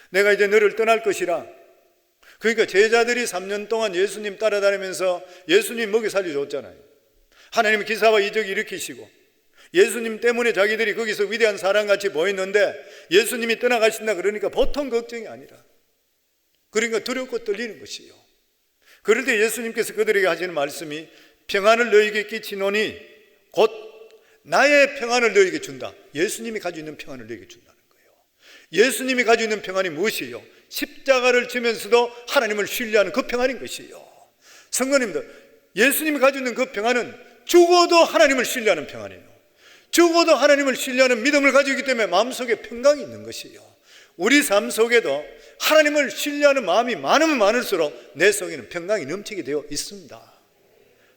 내가 이제 너를 떠날 것이라. 그러니까 제자들이 3년 동안 예수님 따라다니면서 예수님 먹여 살려줬잖아요. 하나님이 기사와 이적을 일으키시고 예수님 때문에 자기들이 거기서 위대한 사람같이 보였는데 예수님이 떠나가신다 그러니까 보통 걱정이 아니라, 그러니까 두렵고 떨리는 것이에요. 그럴 때 예수님께서 그들에게 하시는 말씀이 평안을 너희에게 끼치노니 곧 나의 평안을 너에게 준다. 예수님이 가지고 있는 평안을 너에게 준다는 거예요. 예수님이 가지고 있는 평안이 무엇이에요? 십자가를 지면서도 하나님을 신뢰하는 그 평안인 것이에요. 성도님들, 예수님이 가지고 있는 그 평안은 죽어도 하나님을 신뢰하는 평안이에요. 죽어도 하나님을 신뢰하는 믿음을 가지고 있기 때문에 마음속에 평강이 있는 것이에요. 우리 삶 속에도 하나님을 신뢰하는 마음이 많으면 많을수록 내 속에는 평강이 넘치게 되어 있습니다.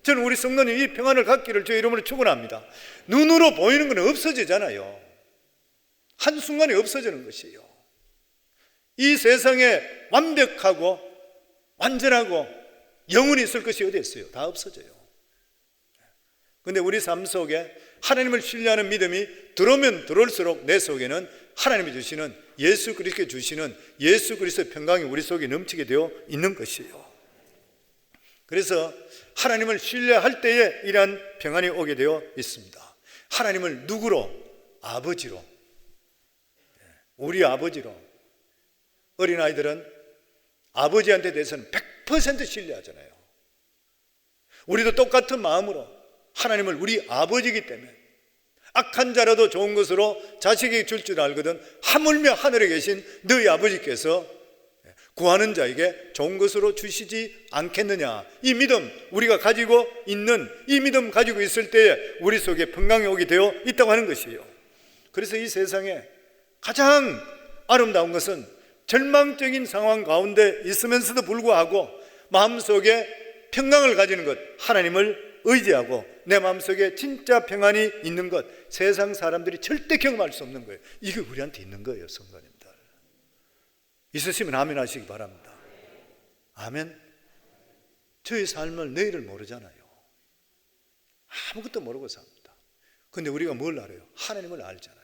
저는 우리 성도님 이 평안을 갖기를 주의 이름으로 축원합니다. 눈으로 보이는 건 없어지잖아요. 한순간에 없어지는 것이에요. 이 세상에 완벽하고 완전하고 영원히 있을 것이 어디 있어요? 다 없어져요. 그런데 우리 삶 속에 하나님을 신뢰하는 믿음이 들어오면 들어올수록 내 속에는 하나님이 주시는 예수 그리스도께 주시는 예수 그리스도의 평강이 우리 속에 넘치게 되어 있는 것이에요. 그래서 하나님을 신뢰할 때에 이러한 평안이 오게 되어 있습니다. 하나님을 누구로? 아버지로, 우리 아버지로. 어린아이들은 아버지한테 대해서는 100% 신뢰하잖아요. 우리도 똑같은 마음으로 하나님을 우리 아버지이기 때문에 악한 자라도 좋은 것으로 자식에게 줄 줄 알거든 하물며 하늘에 계신 너희 아버지께서 구하는 자에게 좋은 것으로 주시지 않겠느냐. 이 믿음, 우리가 가지고 있는 이 믿음 가지고 있을 때에 우리 속에 평강이 오게 되어 있다고 하는 것이에요. 그래서 이 세상에 가장 아름다운 것은 절망적인 상황 가운데 있으면서도 불구하고 마음속에 평강을 가지는 것, 하나님을 의지하고 내 마음속에 진짜 평안이 있는 것, 세상 사람들이 절대 경험할 수 없는 거예요. 이게 우리한테 있는 거예요. 성도님들 있으시면 아멘 하시기 바랍니다. 아멘. 저의 삶을 내일을 모르잖아요. 아무것도 모르고 삽니다. 그런데 우리가 뭘 알아요? 하나님을 알잖아요.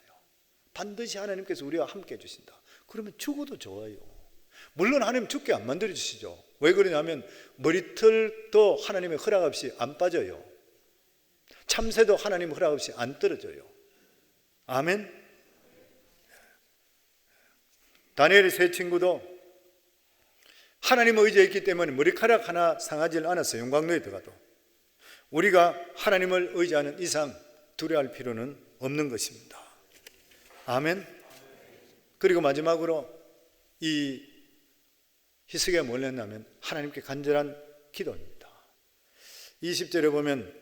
반드시 하나님께서 우리와 함께 해주신다. 그러면 죽어도 좋아요. 물론 하나님 죽게 안 만들어주시죠. 왜 그러냐면 머리털도 하나님의 허락 없이 안 빠져요. 참새도 하나님의 허락 없이 안 떨어져요. 아멘. 다니엘의 세 친구도 하나님을 의지했기 때문에 머리카락 하나 상하지 않았어요. 용광로에 들어가도. 우리가 하나님을 의지하는 이상 두려워할 필요는 없는 것입니다. 아멘. 그리고 마지막으로 이 히스기야가 뭘 했냐면 하나님께 간절한 기도입니다. 20절에 보면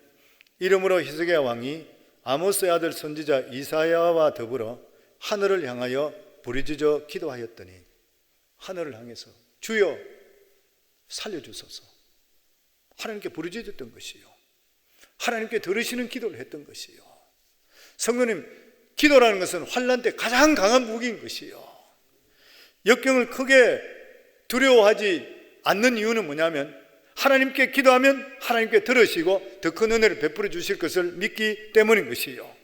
이러므로 히스기야 왕이 아모스의 아들 선지자 이사야와 더불어 하늘을 향하여 부르짖어 기도하였더니 하늘을 향해서 주여 살려주소서 하나님께 부르짖었던 것이요, 하나님께 들으시는 기도를 했던 것이요. 성도님, 기도라는 것은 환난 때 가장 강한 무기인 것이요. 역경을 크게 두려워하지 않는 이유는 뭐냐면 하나님께 기도하면 하나님께 들으시고 더 큰 은혜를 베풀어 주실 것을 믿기 때문인 것이요.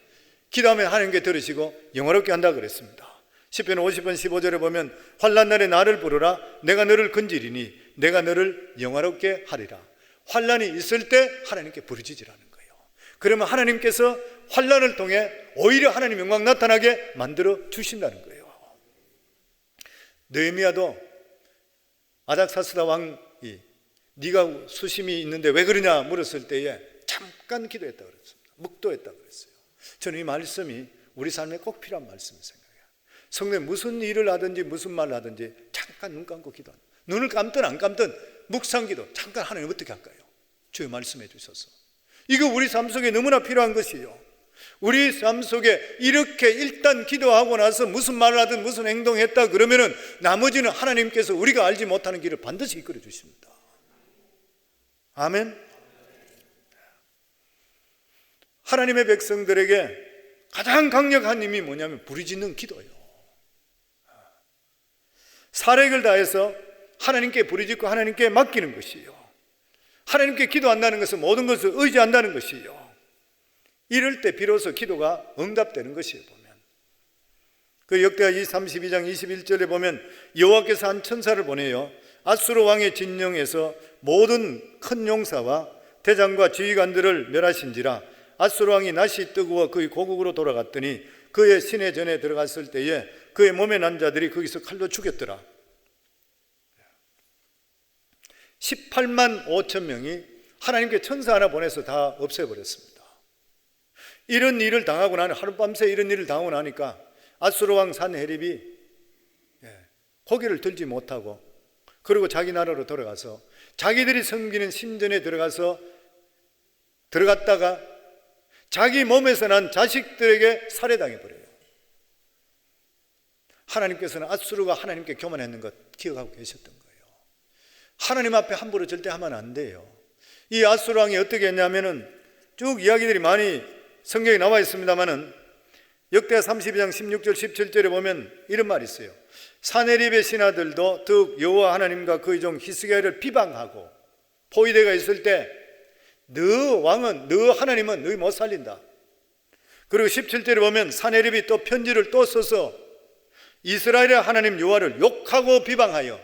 기도하면 하나님께 들으시고 영화롭게 한다 그랬습니다. 시편 50편 15절에 보면 환난 날에 나를 부르라 내가 너를 건지리니 내가 너를 영화롭게 하리라. 환난이 있을 때 하나님께 부르짖으라는 거예요. 그러면 하나님께서 환난을 통해 오히려 하나님 영광 나타나게 만들어 주신다는 거예요. 느헤미야도 아닥사스다 왕이 네가 수심이 있는데 왜 그러냐 물었을 때에 잠깐 기도했다 그랬습니다. 묵도했다 그랬어요. 저는 이 말씀이 우리 삶에 꼭 필요한 말씀을 생각해요. 성도님, 무슨 일을 하든지 무슨 말을 하든지 잠깐 눈 감고 기도한다. 눈을 감든 안 감든 묵상기도 잠깐 하나님 어떻게 할까요? 주의 말씀해 주셔서. 이거 우리 삶 속에 너무나 필요한 것이에요. 우리 삶 속에 이렇게 일단 기도하고 나서 무슨 말을 하든 무슨 행동했다 그러면은 나머지는 하나님께서 우리가 알지 못하는 길을 반드시 이끌어 주십니다. 아멘. 하나님의 백성들에게 가장 강력한 힘이 뭐냐면 부르짖는 기도예요. 사력을 다해서 하나님께 부르짖고 하나님께 맡기는 것이에요. 하나님께 기도한다는 것은 모든 것을 의지한다는 것이에요. 이럴 때 비로소 기도가 응답되는 것이에요. 보면 그 역대하 32장 21절에 보면 여호와께서 한 천사를 보내요 아수르 왕의 진영에서 모든 큰 용사와 대장과 지휘관들을 멸하신지라. 아수르 왕이 낯이 뜨거워 그의 고국으로 돌아갔더니 그의 시내 전에 들어갔을 때에 그의 몸에 난 자들이 거기서 칼로 죽였더라. 18만 5천 명이 하나님께 천사 하나 보내서 다 없애버렸습니다. 이런 일을 당하고 나니, 하룻밤새 이런 일을 당하고 나니까 아수르 왕 산헤립이 고개를 들지 못하고, 그리고 자기 나라로 돌아가서 자기들이 섬기는 신전에 들어갔다가 자기 몸에서 난 자식들에게 살해당해버려요. 하나님께서는 아수르가 하나님께 교만했는 것 기억하고 계셨던 거예요. 하나님 앞에 함부로 절대 하면 안 돼요. 이 아수르 왕이 어떻게 했냐면은, 쭉 이야기들이 많이 성경에 나와 있습니다만은, 역대하 32장 16절 17절에 보면 이런 말이 있어요. 산헤립의 신하들도 더욱 여호와 하나님과 그의 종 히스기야를 비방하고, 포위대가 있을 때 너 왕은, 너 하나님은 너희 못 살린다. 그리고 17절에 보면 산헤립이 또 편지를 또 써서 이스라엘의 하나님 여호와를 욕하고 비방하여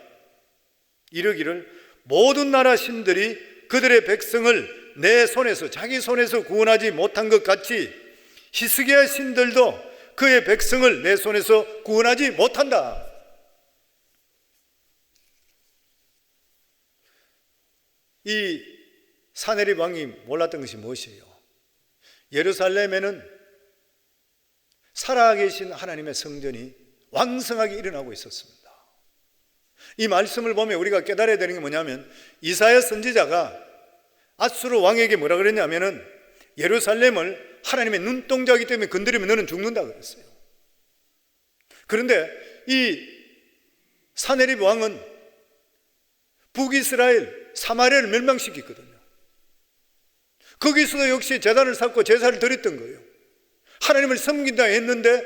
이르기를, 모든 나라 신들이 그들의 백성을 내 손에서, 자기 손에서 구원하지 못한 것 같이 히스기야 신들도 그의 백성을 내 손에서 구원하지 못한다. 이 산헤립 왕이 몰랐던 것이 무엇이에요? 예루살렘에는 살아계신 하나님의 성전이 왕성하게 일어나고 있었습니다. 이 말씀을 보면 우리가 깨달아야 되는 게 뭐냐면, 이사야 선지자가 아수르 왕에게 뭐라 그랬냐면은, 예루살렘을 하나님의 눈동자이기 때문에 건드리면 너는 죽는다 그랬어요. 그런데 이 산헤립 왕은 북이스라엘 사마리아를 멸망시켰거든요. 거기서도 역시 제단을 쌓고 제사를 드렸던 거예요. 하나님을 섬긴다 했는데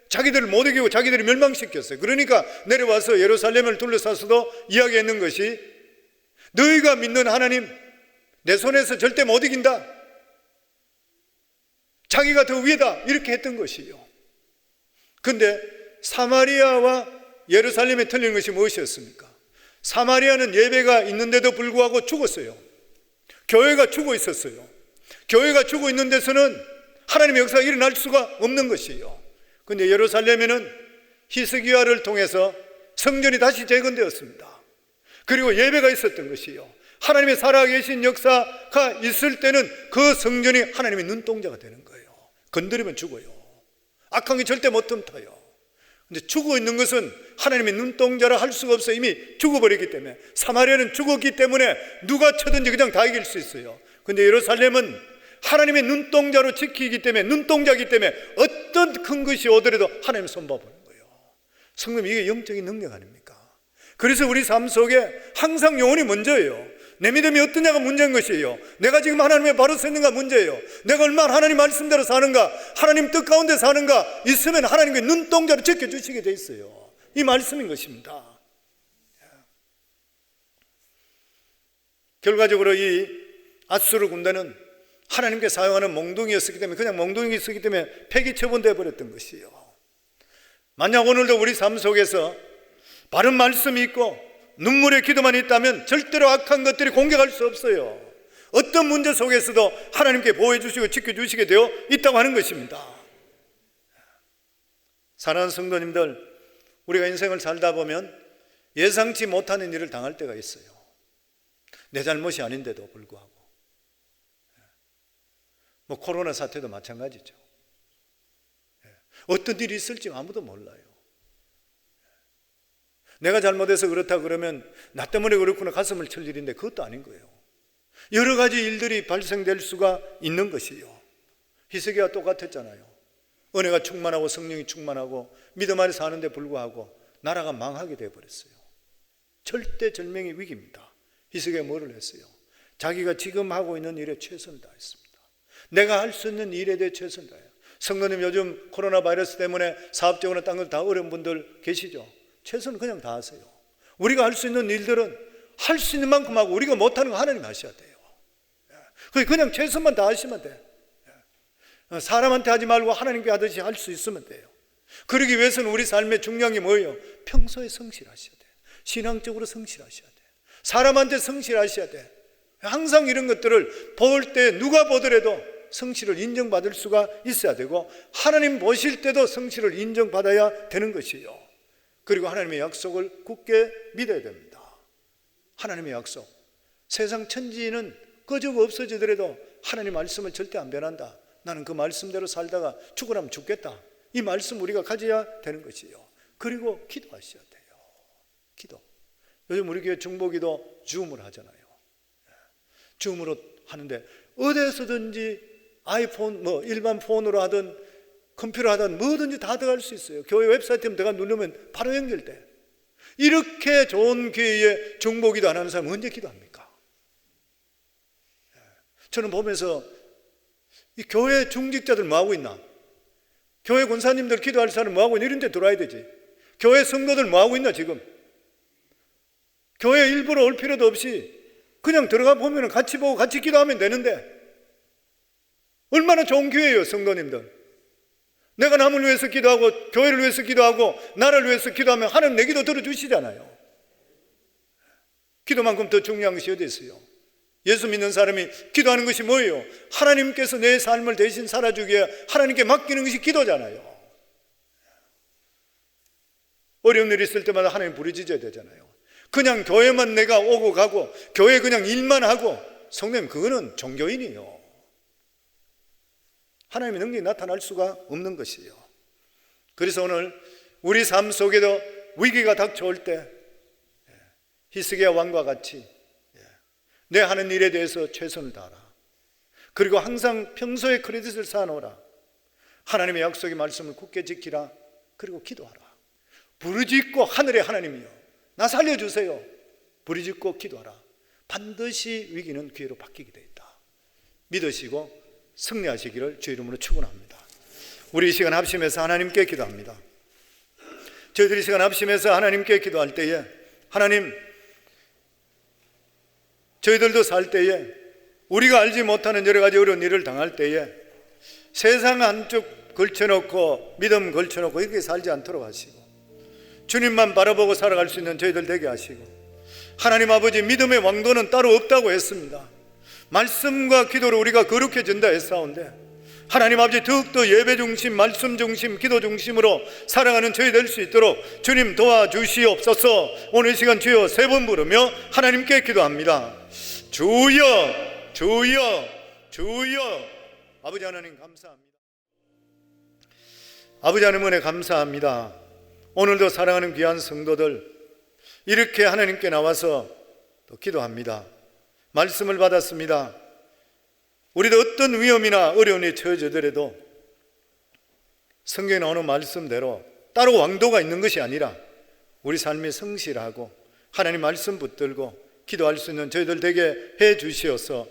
자기들을 못 이기고 자기들이 멸망시켰어요. 그러니까 내려와서 예루살렘을 둘러싸서도 이야기했는 것이, 너희가 믿는 하나님 내 손에서 절대 못 이긴다, 자기가 더 위에다, 이렇게 했던 것이요. 그런데 사마리아와 예루살렘에 틀린 것이 무엇이었습니까? 사마리아는 예배가 있는데도 불구하고 죽었어요. 교회가 죽어 있었어요. 교회가 죽어 있는 데서는 하나님의 역사가 일어날 수가 없는 것이에요. 그런데 예루살렘에는 히스기야를 통해서 성전이 다시 재건되었습니다. 그리고 예배가 있었던 것이요. 하나님의 살아계신 역사가 있을 때는 그 성전이 하나님의 눈동자가 되는 거예요. 건드리면 죽어요. 악한 게 절대 못 틈타요. 근데 죽어 있는 것은 하나님의 눈동자라 할 수가 없어요. 이미 죽어버렸기 때문에. 사마리아는 죽었기 때문에 누가 쳐든지 그냥 다 이길 수 있어요. 근데 예루살렘은 하나님의 눈동자로 지키기 때문에, 눈동자이기 때문에 어떤 큰 것이 오더라도 하나님 손봐보는 거예요. 성도님, 이게 영적인 능력 아닙니까? 그래서 우리 삶 속에 항상 영혼이 먼저예요. 내 믿음이 어떠냐가 문제인 것이에요. 내가 지금 하나님의 바로 섰는가 문제예요. 내가 얼마나 하나님 말씀대로 사는가, 하나님 뜻 가운데 사는가 있으면 하나님께 눈동자로 지켜주시게 돼 있어요. 이 말씀인 것입니다. 결과적으로 이 아수르 군대는 하나님께 사용하는 몽둥이였기 때문에, 그냥 몽둥이였기 때문에 폐기 처분되어 버렸던 것이에요. 만약 오늘도 우리 삶 속에서 바른 말씀이 있고 눈물의 기도만 있다면 절대로 악한 것들이 공격할 수 없어요. 어떤 문제 속에서도 하나님께 보호해 주시고 지켜주시게 되어 있다고 하는 것입니다. 사랑하는 성도님들, 우리가 인생을 살다 보면 예상치 못하는 일을 당할 때가 있어요. 내 잘못이 아닌데도 불구하고. 코로나 사태도 마찬가지죠. 어떤 일이 있을지 아무도 몰라요. 내가 잘못해서 그렇다 그러면 나 때문에 그렇구나 가슴을 칠 일인데 그것도 아닌 거예요. 여러 가지 일들이 발생될 수가 있는 것이요. 히스기야가 똑같았잖아요. 은혜가 충만하고 성령이 충만하고 믿음 안에 사는데 불구하고 나라가 망하게 되어버렸어요. 절대절명의 위기입니다. 히스기야가 뭐를 했어요? 자기가 지금 하고 있는 일에 최선을 다했습니다. 내가 할 수 있는 일에 대해 최선을 다해요. 성도님, 요즘 코로나 바이러스 때문에 사업적으로나 딴 걸 다 어려운 분들 계시죠? 최선을 그냥 다하세요. 우리가 할 수 있는 일들은 할 수 있는 만큼 하고, 우리가 못하는 거 하나님 하셔야 돼요. 그냥 최선만 다하시면 돼요. 사람한테 하지 말고 하나님께 하듯이 할 수 있으면 돼요. 그러기 위해서는 우리 삶의 중요한 게 뭐예요? 평소에 성실하셔야 돼요. 신앙적으로 성실하셔야 돼요. 사람한테 성실하셔야 돼요. 항상 이런 것들을 볼 때 누가 보더라도 성실을 인정받을 수가 있어야 되고, 하나님 보실 때도 성실을 인정받아야 되는 것이에요. 그리고 하나님의 약속을 굳게 믿어야 됩니다. 하나님의 약속, 세상 천지는 꺼지고 없어지더라도 하나님 말씀을 절대 안 변한다. 나는 그 말씀대로 살다가 죽으라면 죽겠다. 이 말씀 우리가 가져야 되는 것이요. 그리고 기도하셔야 돼요. 기도. 요즘 우리 교회 중보기도 줌으로 하잖아요. 줌으로 하는데 어디에서든지 아이폰 일반 폰으로 하든 컴퓨터 하든 뭐든지 다 들어갈 수 있어요. 교회 웹사이트에 들어가 누르면 바로 연결돼. 이렇게 좋은 교회에 중보기도 안 하는 사람은 언제 기도합니까? 저는 보면서 이 교회 중직자들 뭐하고 있나? 교회 권사님들 기도할 사람 뭐하고 있나? 이런 데 들어와야 되지. 교회 성도들 뭐하고 있나 지금? 교회 일부러 올 필요도 없이 그냥 들어가 보면 같이 보고 같이 기도하면 되는데 얼마나 좋은 교회예요, 성도님들. 내가 남을 위해서 기도하고 교회를 위해서 기도하고 나라를 위해서 기도하면 하나님 내 기도 들어주시잖아요. 기도만큼 더 중요한 것이 어디 있어요? 예수 믿는 사람이 기도하는 것이 뭐예요? 하나님께서 내 삶을 대신 살아주기에 하나님께 맡기는 것이 기도잖아요. 어려운 일 있을 때마다 하나님 부르짖어야 되잖아요. 그냥 교회만 내가 오고 가고 교회 그냥 일만 하고, 성도님 그거는 종교인이요. 하나님의 능력이 나타날 수가 없는 것이에요. 그래서 오늘 우리 삶 속에도 위기가 닥쳐올 때 히스기야 왕과 같이 내 하는 일에 대해서 최선을 다하라. 그리고 항상 평소에 크레딧을 쌓아놓으라. 하나님의 약속의 말씀을 굳게 지키라. 그리고 기도하라. 부르짖고 하늘의 하나님이여 나 살려주세요. 부르짖고 기도하라. 반드시 위기는 기회로 바뀌게 되어 있다. 믿으시고 승리하시기를 주 이름으로 축원합니다. 우리 이 시간 합심해서 하나님께 기도합니다. 저희들이 이 시간 합심해서 하나님께 기도할 때에 하나님, 저희들도 살 때에 우리가 알지 못하는 여러 가지 어려운 일을 당할 때에 세상 한쪽 걸쳐놓고 믿음 걸쳐놓고 이렇게 살지 않도록 하시고 주님만 바라보고 살아갈 수 있는 저희들 되게 하시고, 하나님 아버지 믿음의 왕도는 따로 없다고 했습니다. 말씀과 기도로 우리가 거룩해진다 했사온데 하나님 아버지 더욱더 예배 중심, 말씀 중심, 기도 중심으로 살아가는 저희 될 수 있도록 주님 도와주시옵소서. 오늘 시간 주여 3번 부르며 하나님께 기도합니다. 주여, 주여, 주여. 아버지 하나님 감사합니다. 아버지 하나님 은혜 감사합니다. 오늘도 사랑하는 귀한 성도들 이렇게 하나님께 나와서 또 기도합니다. 말씀을 받았습니다. 우리도 어떤 위험이나 어려움에 처해지더라도 성경에 나오는 말씀대로 따로 왕도가 있는 것이 아니라 우리 삶이 성실하고 하나님 말씀 붙들고 기도할 수 있는 저희들 되게 해 주시어서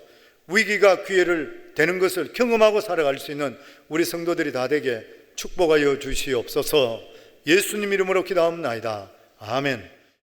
위기가 기회를 되는 것을 경험하고 살아갈 수 있는 우리 성도들이 다 되게 축복하여 주시옵소서. 예수님 이름으로 기도합나이다. 아멘.